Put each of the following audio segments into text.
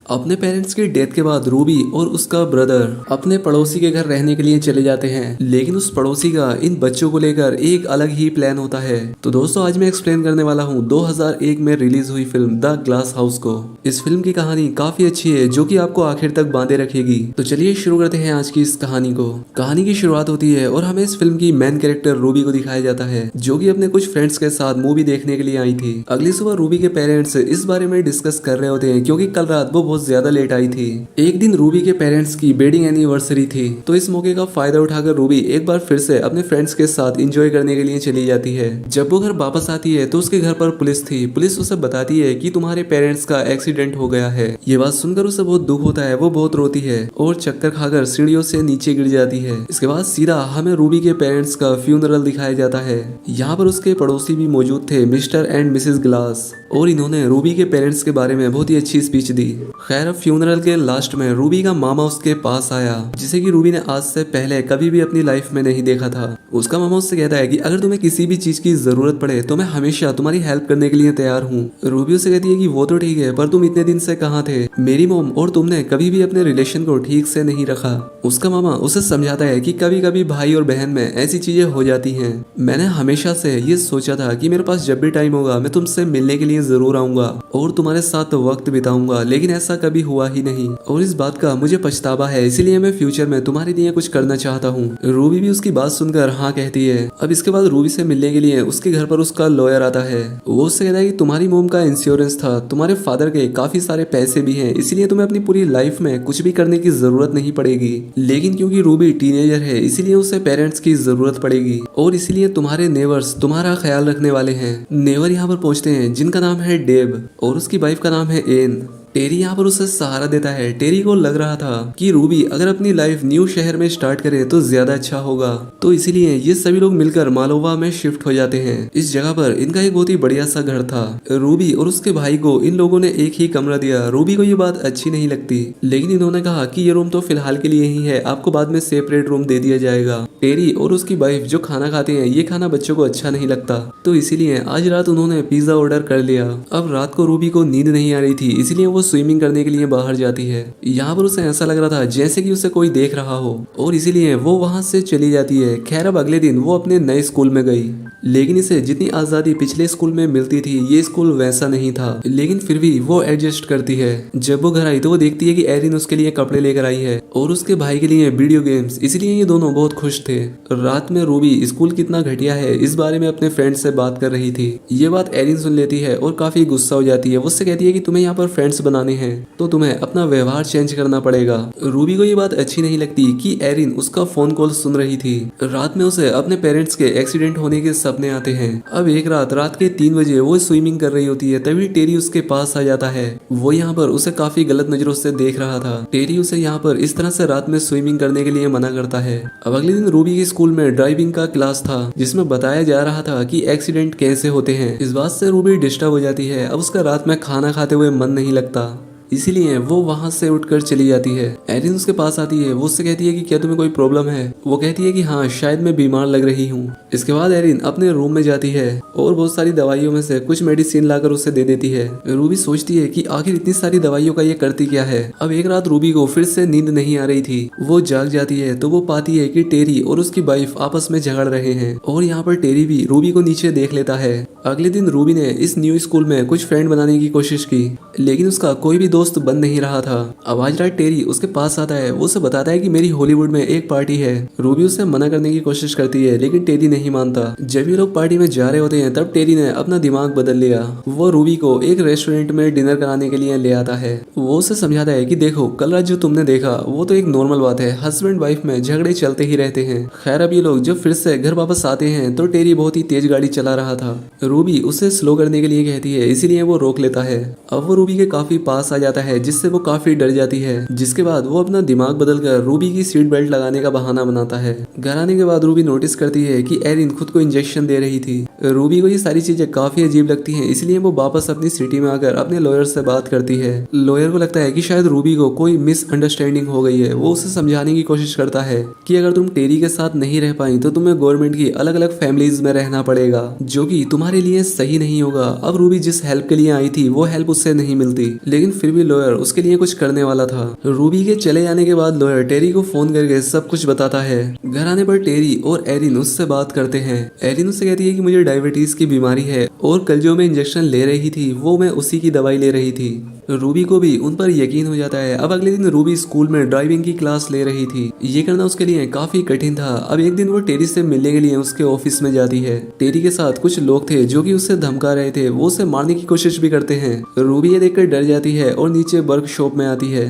अपने पेरेंट्स की डेथ के बाद रूबी और उसका ब्रदर अपने पड़ोसी के घर रहने के लिए चले जाते हैं, लेकिन उस पड़ोसी का इन बच्चों को लेकर एक अलग ही प्लान होता है। तो दोस्तों आज मैं एक्सप्लेन करने वाला हूँ 2001 में रिलीज हुई फिल्म द ग्लास हाउस को। इस फिल्म की कहानी काफी अच्छी है जो कि आपको आखिर तक बांधे रखेगी। तो चलिए शुरू करते हैं आज की इस कहानी को। कहानी की शुरुआत होती है और हमें इस फिल्म की मेन कैरेक्टर रूबी को दिखाया जाता है, जो कि अपने कुछ फ्रेंड्स के साथ मूवी देखने के लिए आई थी। अगली सुबह रूबी के पेरेंट्स इस बारे में डिस्कस कर रहे होते हैं क्योंकि कल रात वो बहुत ज्यादा लेट आई थी। एक दिन रूबी के पेरेंट्स की वेडिंग एनिवर्सरी थी, तो इस मौके का फायदा उठाकर रूबी एक बार फिर से अपने फ्रेंड्स के साथ एंजॉय करने के लिए चली जाती है। जब वो घर वापस आती है तो उसके घर पर पुलिस थी। पुलिस उसे बताती है कि तुम्हारे पेरेंट्स का एक्सीडेंट हो गया है। ये बात सुनकर उसे बहुत दुख होता है, वो बहुत रोती है और चक्कर खाकर सीढ़ियों से नीचे गिर जाती है। इसके बाद सीधा हमें रूबी के पेरेंट्स का फ्यूनरल दिखाया जाता है। यहाँ पर उसके पड़ोसी भी मौजूद थे, मिस्टर एंड मिसेस ग्लास, और इन्होंने रूबी के पेरेंट्स के बारे में बहुत ही अच्छी स्पीच दी। खैर फ्यूनरल के लास्ट में रूबी का मामा उसके पास आया, जिसे कि रूबी ने आज से पहले कभी भी अपनी लाइफ में नहीं देखा था। उसका मामा उससे कहता है कि अगर तुम्हें किसी भी चीज की जरूरत पड़े तो मैं हमेशा तुम्हारी हेल्प करने के लिए तैयार हूँ। रूबी उसे कहती है कि वो तो ठीक है, पर तुम इतने दिन से कहाँ थे? मेरी मॉम और तुमने कभी भी अपने रिलेशन को ठीक से नहीं रखा। उसका मामा उसे समझाता है कि कभी कभी भाई और बहन में ऐसी चीजें हो जाती हैं। मैंने हमेशा से ये सोचा था कि मेरे पास जब भी टाइम होगा मैं तुमसे मिलने के लिए जरूर आऊंगा और तुम्हारे साथ वक्त बिताऊंगा, लेकिन ऐसा कभी हुआ ही नहीं और इस बात का मुझे पछतावा है। इसीलिए मैं फ्यूचर में तुम्हारे लिए कुछ करना चाहता हूँ। रूबी भी उसकी बात सुनकर हाँ कहती है। अब इसके बाद रूबी से मिलने के लिए उसके घर पर उसका लॉयर आता है। वो उससे कहता है कि तुम्हारी मोम का इंश्योरेंस था, तुम्हारे फादर के काफी सारे पैसे भी हैं, इसलिए तुम्हें अपनी पूरी लाइफ में कुछ भी करने की जरूरत नहीं पड़ेगी। लेकिन क्योंकि रूबी टीनेजर है इसलिए उसे पेरेंट्स की जरूरत पड़ेगी और इसलिए तुम्हारे नेबर्स तुम्हारा ख्याल रखने वाले हैं। नेबर यहाँ पर पहुंचते हैं जिनका नाम है डेब और उसकी वाइफ का नाम है एन। टेरी यहाँ पर उसे सहारा देता है। टेरी को लग रहा था कि रूबी अगर अपनी लाइफ न्यू शहर में स्टार्ट करे तो ज्यादा अच्छा होगा, तो इसीलिए ये सभी लोग मिलकर मालोवा में शिफ्ट हो जाते हैं। इस जगह पर इनका एक बहुत ही बढ़िया सा घर था। रूबी और उसके भाई को इन लोगों ने एक ही कमरा दिया। रूबी को ये बात अच्छी नहीं लगती, लेकिन इन्होंने कहा कि ये रूम तो फिलहाल के लिए ही है, आपको बाद में सेपरेट रूम दे दिया जाएगा। टेरी और उसकी वाइफ जो खाना खाते हैं, ये खाना बच्चों को अच्छा नहीं लगता, तो इसीलिए आज रात उन्होंने पिज्जा ऑर्डर कर लिया। अब रात को रूबी को नींद नहीं आ रही थी, इसलिए वो स्विमिंग करने के लिए बाहर जाती है। यहाँ पर उसे ऐसा लग रहा था जैसे कि उसे कोई देख रहा हो और इसीलिए वो वहां से चली जाती है। खैर अब अगले दिन वो अपने नए स्कूल में गई, लेकिन इसे जितनी आजादी पिछले स्कूल में मिलती थी ये स्कूल वैसा नहीं था, लेकिन फिर भी वो एडजस्ट करती है। जब वो घर आई तो वो देखती है कि एरिन उसके लिए कपड़े लेकर आई है और उसके भाई के लिए वीडियो गेम्स, इसलिए ये दोनों बहुत खुश थे। रात में रूबी स्कूल कितना घटिया है इस बारे में अपने फ्रेंड से बात कर रही थी। ये बात एरिन सुन लेती है और काफी गुस्सा हो जाती है। वो उससे कहती है कि तुम्हें यहाँ पर फ्रेंड्स बनाने हैं तो तुम्हें अपना व्यवहार चेंज करना पड़ेगा। रूबी को ये बात अच्छी नहीं लगती कि एरिन उसका फोन कॉल सुन रही थी। रात में उसे अपने पेरेंट्स के एक्सीडेंट होने के सपने आते हैं। अब एक रात के 3 बजे वो स्विमिंग कर रही होती है, तभी टेरी उसके पास आ जाता है। वो यहाँ पर उसे काफी गलत नजरों से देख रहा था। टेरी उसे यहाँ पर इस तरह से रात में स्विमिंग करने के लिए मना करता है। अब अगले दिन रूबी के स्कूल में ड्राइविंग का क्लास था, जिसमें बताया जा रहा था कि एक्सीडेंट कैसे होते हैं। इस बात से रूबी डिस्टर्ब हो जाती है। अब उसका रात में खाना खाते हुए मन नहीं लगता, इसीलिए वो वहां से उठकर चली जाती है। एरिन उसके पास आती है। वो उससे कहती है कि क्या तुम्हें कोई प्रॉब्लम है? वो कहती है कि हाँ, शायद मैं बीमार लग रही हूँ। इसके बाद एरिन अपने रूम में जाती है और बहुत सारी दवाइयों में से कुछ मेडिसिन लाकर उसे दे देती है। रूबी सोचती है कि आखिर इतनी सारी दवाइयों का ये करती क्या है। अब एक रात रूबी को फिर से नींद नहीं आ रही थी। वो जाग जाती है तो वो पाती है कि टेरी और उसकी वाइफ आपस में झगड़ रहे हैं और यहाँ पर टेरी भी रूबी को नीचे देख लेता है। अगले दिन रूबी ने इस न्यू स्कूल में कुछ फ्रेंड बनाने की कोशिश की, लेकिन उसका कोई भी दोस्त बन नहीं रहा था। अब आज रात टेरी उसके पास आता है। वो उसे बताता है कि मेरी हॉलीवुड में एक पार्टी है। रूबी उसे मना करने की कोशिश करती है, लेकिन टेरी नहीं मानता। जब ये लोग पार्टी में जा रहे होते हैं तब टेरी ने अपना दिमाग बदल लिया। वो रूबी को एक रेस्टोरेंट में डिनर कराने के लिए ले आता है। वो उसे समझाता है कि देखो, कल रात जो तुमने देखा वो तो एक नॉर्मल बात है, हस्बैंड वाइफ में झगड़े चलते ही रहते हैं। खैर अब ये लोग जब फिर से घर वापस आते हैं तो टेरी बहुत ही तेज गाड़ी चला रहा था। रूबी उसे स्लो करने के लिए कहती है, इसीलिए वो रोक लेता है। अब वो रूबी के काफी पास आ जाता है, जिससे वो काफी डर जाती है। जिसके बाद वो अपना दिमाग बदलकर रूबी की सीट बेल्ट लगाने का बहाना बनाता है। घर आने के बाद रूबी नोटिस करती है कि एरिन खुद को इंजेक्शन दे रही थी। रूबी को ये सारी चीजें काफी अजीब लगती हैं, इसलिए वो वापस अपनी सिटी में आकर अपने लॉयर से बात करती है। लॉयर को लगता है कि शायद रूबी को कोई मिसअंडरस्टैंडिंग हो गई है। वो उसे समझाने की कोशिश करता है कि अगर तुम टेरी के साथ नहीं रह पाई तो तुम्हें गवर्नमेंट की अलग अलग फैमिलीज में रहना पड़ेगा, जो कि तुम्हारे लिए सही नहीं होगा। अब रूबी जिस हेल्प के लिए आई थी वो हेल्प उससे नहीं मिलती, लेकिन फिर भी लॉयर उसके लिए कुछ करने वाला था। रूबी के चले जाने के बाद लॉयर टेरी को फोन करके सब कुछ बताता है। घर आने पर टेरी और एरिन उससे बात करते हैं। एरिन उससे कहती है कि मुझे डायबिटीज की बीमारी है और कल जो मैं इंजेक्शन ले रही थी वो मैं उसी की दवाई ले रही थी। रूबी को भी उन पर यकीन हो जाता है। अब अगले दिन रूबी स्कूल में ड्राइविंग की क्लास ले रही थी। ये करना उसके लिए काफी कठिन था। अब एक दिन वो टेरी से मिलने के लिए उसके ऑफिस में जाती है। टेरी के साथ कुछ लोग थे जो कि उससे धमका रहे थे। वो उसे मारने की कोशिश भी करते हैं। रूबी ये देखकर डर जाती है और नीचे वर्कशॉप में आती है।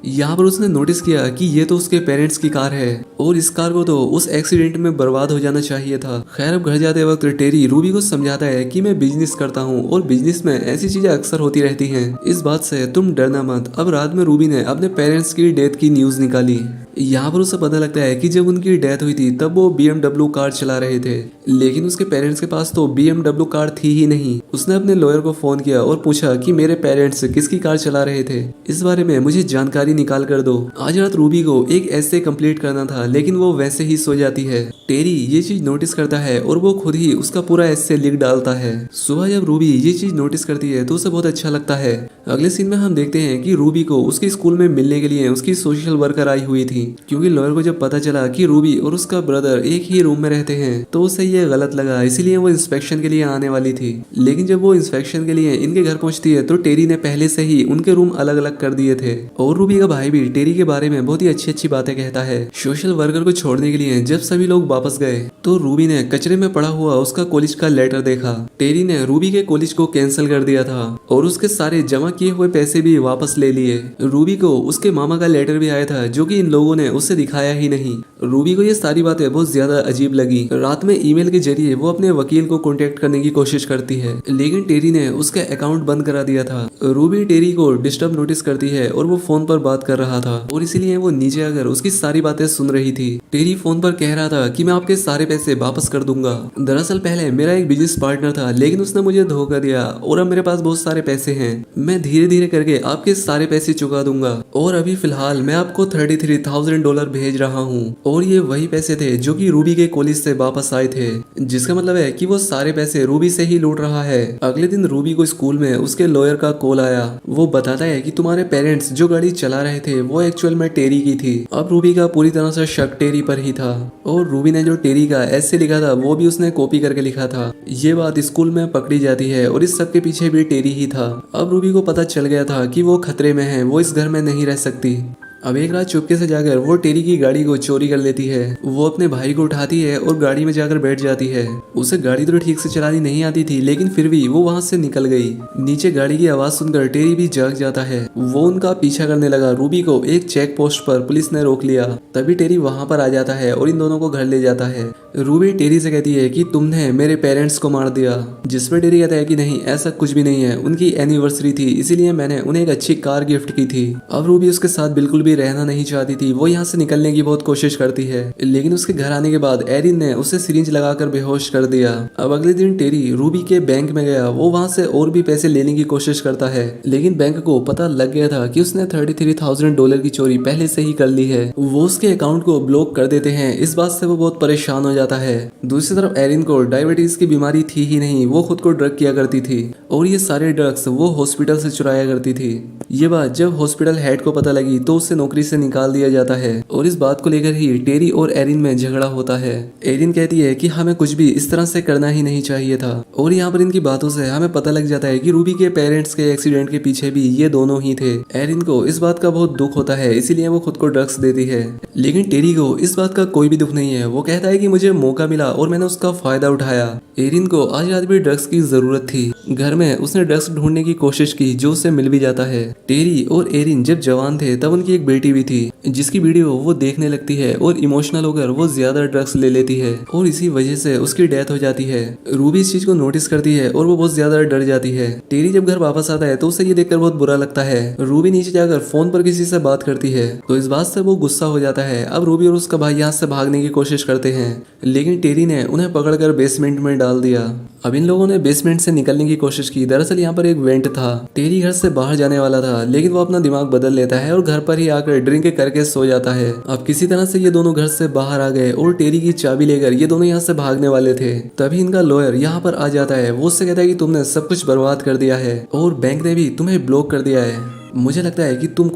यहाँ पर उसने नोटिस किया कि ये तो उसके पेरेंट्स की कार है और इस कार को तो उस एक्सीडेंट में बर्बाद हो जाना चाहिए था। खैर अब घर जाते वक्त टेरी रूबी को समझाता है कि मैं बिजनेस करता हूँ और बिजनेस में ऐसी चीजें अक्सर होती रहती हैं, इस बात से तुम डरना मत। अब रात में रूबी ने अपने पेरेंट्स की डेथ की न्यूज निकाली। यहाँ पर उसे पता लगता है कि जब उनकी डेथ हुई थी तब वो BMW कार चला रहे थे, लेकिन उसके पेरेंट्स के पास तो BMW कार थी ही नहीं। उसने अपने लॉयर को फोन किया और पूछा कि मेरे पेरेंट्स किसकी कार चला रहे थे, इस बारे में मुझे जानकारी निकाल कर दो। आज रात रूबी को एक ऐसे कंप्लीट करना था लेकिन वो वैसे ही सो जाती है। टेरी ये चीज नोटिस करता है और वो खुद ही उसका पूरा ऐसे लिख डालता है। सुबह जब रूबी ये चीज नोटिस करती है तो उसे बहुत अच्छा लगता है। अगले सीन में हम देखते हैं कि रूबी को उसके स्कूल में मिलने के लिए उसकी सोशल वर्कर आई हुई थी, क्योंकि लॉयर को जब पता चला कि रूबी और उसका ब्रदर एक ही रूम में रहते हैं तो उसे ये गलत लगा, इसीलिए वो इंस्पेक्शन के लिए आने वाली थी। लेकिन जब वो इंस्पेक्शन के लिए इनके घर पहुंचती है तो टेरी ने पहले से ही उनके रूम अलग अलग कर दिए थे और रूबी का भाई भी टेरी के बारे में बहुत ही अच्छी अच्छी बातें कहता है। सोशल वर्कर को छोड़ने के लिए जब सभी लोग वापस गए तो रूबी ने कचरे में पड़ा हुआ उसका कॉलेज का लेटर देखा। टेरी ने रूबी के कॉलेज को कैंसिल कर दिया था और उसके सारे जमा किए हुए पैसे भी वापस ले लिए। रूबी को उसके मामा का लेटर भी आया था जो कि इन लोगों ने उसे दिखाया ही नहीं। रूबी को ये सारी बातें बहुत ज्यादा अजीब लगी। रात में ईमेल के जरिए वो अपने वकील को कांटेक्ट करने की कोशिश करती है, लेकिन टेरी ने उसका अकाउंट बंद करा दिया था। रूबी टेरी को डिस्टर्ब नोटिस करती है और वो फोन पर बात कर रहा था और इसीलिए वो नीचे आकर उसकी सारी बातें सुन रही थी। टेरी फोन पर कह रहा था कि मैं आपके सारे पैसे वापस कर दूंगा। दरअसल पहले मेरा एक बिजनेस पार्टनर था लेकिन उसने मुझे धोखा दिया और अब मेरे पास बहुत सारे पैसे हैं। मैं धीरे धीरे करके आपके सारे पैसे चुका दूंगा और अभी फिलहाल मैं आपको $33,000 भेज रहा हूँ। और ये वही पैसे थे जो कि रूबी के कॉलेज से वापस आए थे, जिसका मतलब है कि वो सारे पैसे रूबी से ही लूट रहा है। अगले दिन रूबी को स्कूल में उसके लॉयर का कॉल आया। वो बताता है कि तुम्हारे पेरेंट्स जो गाड़ी चला रहे थे वो एक्चुअल में टेरी की थी। अब रूबी का पूरी तरह से शक टेरी पर ही था और रूबी ने जो टेरी का ऐसे लिखा था वो भी उसने कॉपी करके लिखा था। ये बात स्कूल में पकड़ी जाती है और इस सब के पीछे भी टेरी ही था। अब रूबी को पता चल गया था कि वो खतरे में है, वो इस घर में नहीं रह सकती। अब एक रात चुपके से जाकर वो टेरी की गाड़ी को चोरी कर लेती है। वो अपने भाई को उठाती है और गाड़ी में जाकर बैठ जाती है। उसे गाड़ी तो ठीक से चलानी नहीं आती थी लेकिन फिर भी वो वहां से निकल गई। नीचे गाड़ी की आवाज सुनकर टेरी भी जाग जाता है। वो उनका पीछा करने लगा। रूबी को एक चेक पोस्ट पर पुलिस ने रोक लिया। तभी टेरी वहां पर आ जाता है और इन दोनों को घर ले जाता है। रूबी टेरी से कहती है कि तुमने मेरे पेरेंट्स को मार दिया, जिसमें टेरी कहता है कि नहीं, ऐसा कुछ भी नहीं है, उनकी एनिवर्सरी थी इसीलिए मैंने उन्हें एक अच्छी कार गिफ्ट की थी। अब रूबी उसके साथ बिल्कुल भी रहना नहीं चाहती थी। वो यहाँ से निकलने की बहुत कोशिश करती है लेकिन उसके घर आने के बाद एरिन ने उसे सिरिंज लगाकर बेहोश कर दिया। अब अगले दिन टेरी रूबी के बैंक में गया। वो वहाँ से और भी पैसे लेने की कोशिश करता है लेकिन बैंक को पता लग गया था कि उसने $33,000 की चोरी पहले से ही कर ली है। वो उसके अकाउंट को ब्लॉक कर देते हैं। इस बात से वो बहुत परेशान हो जाता है। दूसरी तरफ एरिन को डायबिटीज की बीमारी थी ही नहीं, वो खुद को ड्रग किया करती थी और ये सारे ड्रग्स वो हॉस्पिटल से चुराया करती थी। ये बात जब हॉस्पिटल हेड को पता लगी तो उसे नौकरी से निकाल दिया जाता है और इस बात को लेकर ही टेरी और एरिन में झगड़ा होता है। एरिन कहती है कि हमें कुछ भी इस तरह से करना ही नहीं चाहिए था और यहाँ पर इनकी बातों से हमें पता लग जाता है कि रूबी के पेरेंट्स के एक्सीडेंट के पीछे भी ये दोनों ही थे। एरिन को इस बात का बहुत दुख होता है इसीलिए वो खुद को ड्रग्स देती है, लेकिन टेरी को इस बात का कोई भी दुख नहीं है। वो कहता है कि मुझे मौका मिला और मैंने उसका फायदा उठाया। एरिन को आज रात भी ड्रग्स की जरूरत थी। घर में उसने ड्रग्स ढूंढने की कोशिश की जो उसे मिल भी जाता है। टेरी और एरिन जब जवान थे तब उनकी एक बेटी भी थी जिसकी वीडियो वो देखने लगती है और इमोशनल होकर वो ज्यादा ड्रग्स ले लेती है और इसी वजह से उसकी डेथ हो जाती है। रूबी इस चीज को नोटिस करती है और वो बहुत ज्यादा डर जाती है। टेरी जब घर वापस आता है तो उसे ये देखकर बहुत बुरा लगता है। रूबी नीचे जाकर फोन पर किसी से बात करती है तो इस बात से वो गुस्सा हो जाता है। अब रूबी और उसका भाई यहाँ से भागने की कोशिश करते हैं लेकिन टेरी ने उन्हें पकड़कर बेसमेंट में डाल दिया। अब इन लोगों ने बेसमेंट से निकलने की कोशिश की। दरअसल यहाँ पर एक वेंट था। टेरी घर से बाहर जाने वाला था लेकिन वो अपना दिमाग बदल लेता है और घर पर ही आकर ड्रिंक करके सो जाता है। अब किसी तरह से ये दोनों घर से बाहर आ गए और टेरी की चाबी लेकर ये दोनों यहाँ से भागने वाले थे। तभी इनका लॉयर यहाँ पर आ जाता है। वो उससे कहता है कि तुमने सब कुछ बर्बाद कर दिया है और बैंक ने भी तुम्हें ब्लॉक कर दिया है। मुझे लगता है कि तुम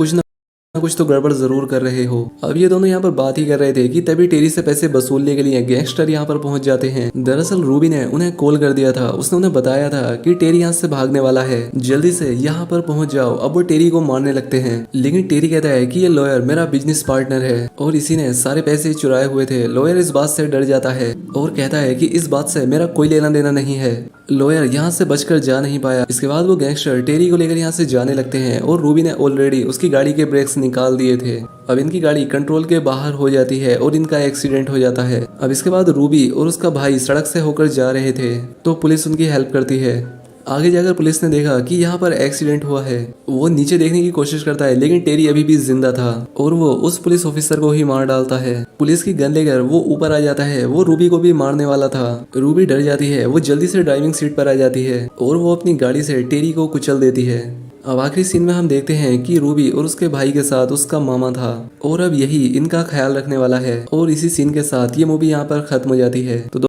कुछ तो गड़बड़ जरूर कर रहे हो। अब ये दोनों यहाँ पर बात ही कर रहे थे कि तभी टेरी से पैसे वसूलने के लिए गैंगस्टर यहाँ पर पहुंच जाते हैं। दरअसल रूबी ने उन्हें कॉल कर दिया था, उसने उन्हें बताया था कि टेरी यहाँ से भागने वाला है, जल्दी से यहाँ पर पहुंच जाओ। अब वो टेरी को मारने लगते हैं, लेकिन टेरी कहता है कि ये लॉयर मेरा बिजनेस पार्टनर है और इसी ने सारे पैसे चुराए हुए थे। लॉयर इस बात से डर जाता है और कहता है कि इस बात से मेरा कोई लेना देना नहीं है। लॉयर यहाँ से बचकर जा नहीं पाया। इसके बाद वो गैंगस्टर टेरी को लेकर यहाँ से जाने लगते हैं और रूबी ने ऑलरेडी उसकी गाड़ी के ब्रेक्स निकाल दिए थे। अब इनकी गाड़ी कंट्रोल के बाहर हो जाती है और इनका एक्सीडेंट हो जाता है। अब इसके बाद रूबी और उसका भाई सड़क से होकर जा रहे थे तो पुलिस उनकी हेल्प करती है। आगे जाकर पुलिस ने देखा कि यहाँ पर एक्सीडेंट हुआ है। वो नीचे देखने की कोशिश करता है, लेकिन टेरी अभी भी जिंदा था और वो उस पुलिस ऑफिसर को ही मार डालता है। पुलिस की गन लेकर वो ऊपर आ जाता है, वो रूबी को भी मारने वाला था। रूबी डर जाती है, वो जल्दी से ड्राइविंग सीट पर आ जाती है और वो अपनी गाड़ी से टेरी को कुचल देती है। अब आखिरी सीन में हम देखते हैं कि रूबी और उसके भाई के साथ उसका मामा था और अब यही इनका ख्याल रखने वाला है। और इसी सीन के साथ ये मूवी यहाँ पर खत्म हो जाती है। तो